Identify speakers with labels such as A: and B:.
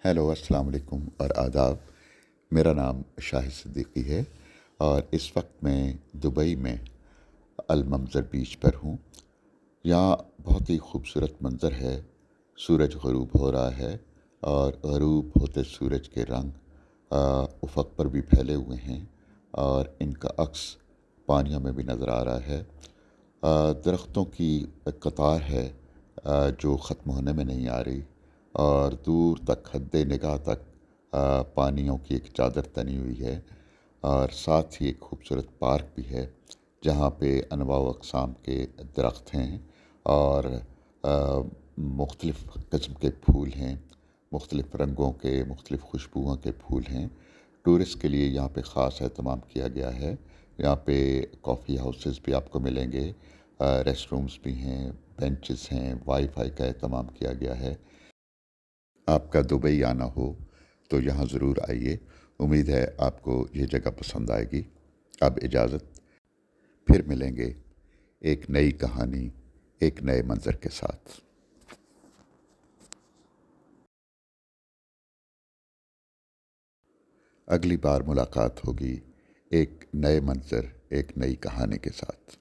A: Hello, السلام علیکم اور آداب۔ میرا نام شاہد صدیقی ہے اور اس وقت میں دبئی میں المنظر بیچ پر ہوں۔ یہاں بہت ہی خوبصورت منظر ہے۔ سورج غروب ہو رہا ہے اور غروب ہوتے سورج کے رنگ افق پر بھی پھیلے ہوئے ہیں اور ان کا عکس پانیوں میں بھی نظر آ رہا ہے۔ درختوں کی ایک قطار ہے جو ختم ہونے میں نہیں آ رہی اور دور تک حد نگاہ تک پانیوں کی ایک چادر تنی ہوئی ہے، اور ساتھ ہی ایک خوبصورت پارک بھی ہے جہاں پہ انواع و اقسام کے درخت ہیں اور مختلف قسم کے پھول ہیں، مختلف رنگوں کے، مختلف خوشبوؤں کے پھول ہیں۔ ٹورسٹ کے لیے یہاں پہ خاص اہتمام کیا گیا ہے۔ یہاں پہ کافی ہاؤسز بھی آپ کو ملیں گے، ریسٹ رومز بھی ہیں، بینچز ہیں، وائی فائی کا اہتمام کیا گیا ہے۔ آپ کا دبئی آنا ہو تو یہاں ضرور آئیے۔ امید ہے آپ کو یہ جگہ پسند آئے گی۔ اب اجازت، پھر ملیں گے ایک نئی کہانی، ایک نئے منظر کے ساتھ۔ اگلی بار ملاقات ہوگی ایک نئے منظر، ایک نئی کہانی کے ساتھ۔